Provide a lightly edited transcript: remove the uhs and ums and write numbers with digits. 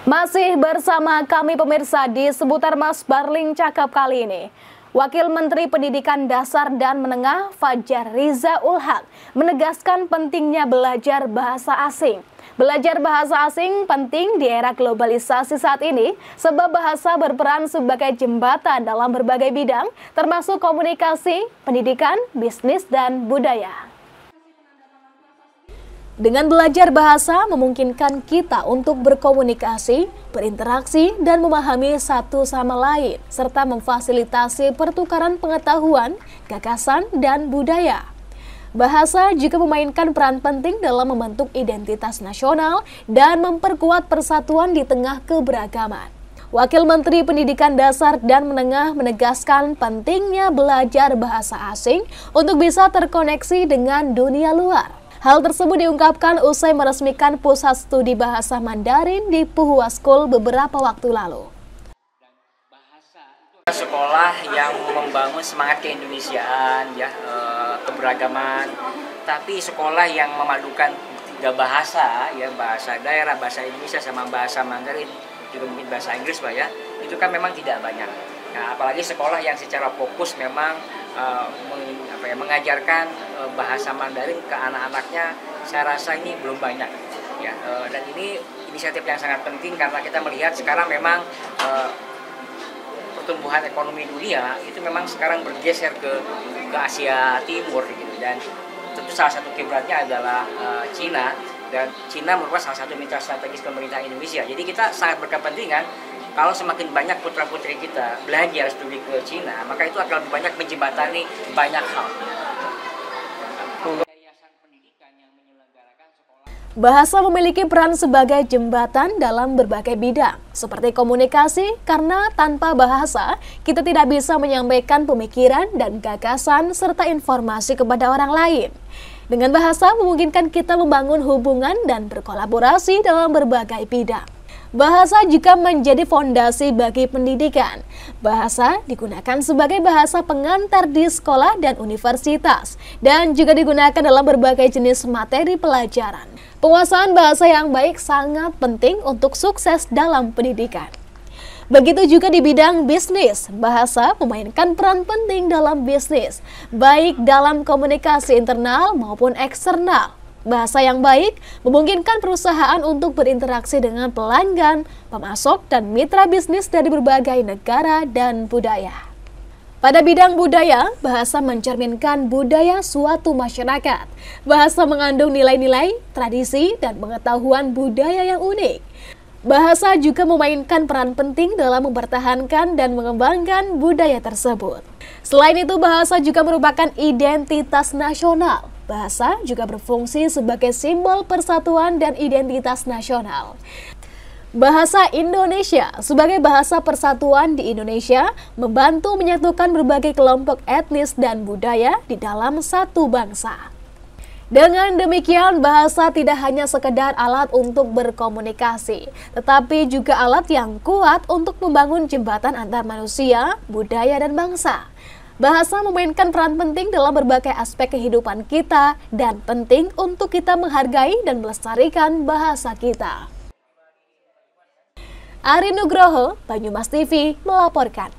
Masih bersama kami pemirsa di seputar Mas Barling Cakap kali ini. Wakil Menteri Pendidikan Dasar dan Menengah Fajar Riza Ulhaq menegaskan pentingnya belajar bahasa asing. Belajar bahasa asing penting di era globalisasi saat ini sebab bahasa berperan sebagai jembatan dalam berbagai bidang termasuk komunikasi, pendidikan, bisnis, dan budaya. Dengan belajar bahasa memungkinkan kita untuk berkomunikasi, berinteraksi, dan memahami satu sama lain, serta memfasilitasi pertukaran pengetahuan, gagasan, dan budaya. Bahasa juga memainkan peran penting dalam membentuk identitas nasional dan memperkuat persatuan di tengah keberagaman. Wakil Menteri Pendidikan Dasar dan Menengah menegaskan pentingnya belajar bahasa asing untuk bisa terkoneksi dengan dunia luar. Hal tersebut diungkapkan usai meresmikan Pusat Studi Bahasa Mandarin di Puhua School beberapa waktu lalu. Sekolah yang membangun semangat keindonesiaan, keberagaman, tapi sekolah yang memadukan tiga bahasa, bahasa daerah, bahasa Indonesia sama bahasa Mandarin, juga mungkin bahasa Inggris, itu kan memang tidak banyak. Nah, apalagi sekolah yang secara fokus memang mengajarkan bahasa Mandarin ke anak-anaknya, saya rasa ini belum banyak. Dan ini inisiatif yang sangat penting karena kita melihat sekarang memang pertumbuhan ekonomi dunia itu memang sekarang bergeser ke Asia Timur gitu. Dan tentu salah satu kiblatnya adalah Cina, dan Cina merupakan salah satu mitra strategis pemerintah Indonesia. Jadi kita sangat berkepentingan kalau semakin banyak putra-putri kita belajar studi ke Cina, maka itu akan lebih banyak menjembatani banyak hal. Bahasa memiliki peran sebagai jembatan dalam berbagai bidang, seperti komunikasi, karena tanpa bahasa, kita tidak bisa menyampaikan pemikiran dan gagasan serta informasi kepada orang lain. Dengan bahasa memungkinkan kita membangun hubungan dan berkolaborasi dalam berbagai bidang. Bahasa juga menjadi fondasi bagi pendidikan. Bahasa digunakan sebagai bahasa pengantar di sekolah dan universitas, dan juga digunakan dalam berbagai jenis materi pelajaran. Penguasaan bahasa yang baik sangat penting untuk sukses dalam pendidikan. Begitu juga di bidang bisnis, bahasa memainkan peran penting dalam bisnis, baik dalam komunikasi internal maupun eksternal. Bahasa yang baik memungkinkan perusahaan untuk berinteraksi dengan pelanggan, pemasok, dan mitra bisnis dari berbagai negara dan budaya. Pada bidang budaya, bahasa mencerminkan budaya suatu masyarakat. Bahasa mengandung nilai-nilai, tradisi, dan pengetahuan budaya yang unik. Bahasa juga memainkan peran penting dalam mempertahankan dan mengembangkan budaya tersebut. Selain itu, bahasa juga merupakan identitas nasional. Bahasa juga berfungsi sebagai simbol persatuan dan identitas nasional. Bahasa Indonesia sebagai bahasa persatuan di Indonesia membantu menyatukan berbagai kelompok etnis dan budaya di dalam satu bangsa. Dengan demikian, bahasa tidak hanya sekedar alat untuk berkomunikasi, tetapi juga alat yang kuat untuk membangun jembatan antar manusia, budaya, dan bangsa. Bahasa memainkan peran penting dalam berbagai aspek kehidupan kita dan penting untuk kita menghargai dan melestarikan bahasa kita. Ari Nugroho, Banyumas TV melaporkan.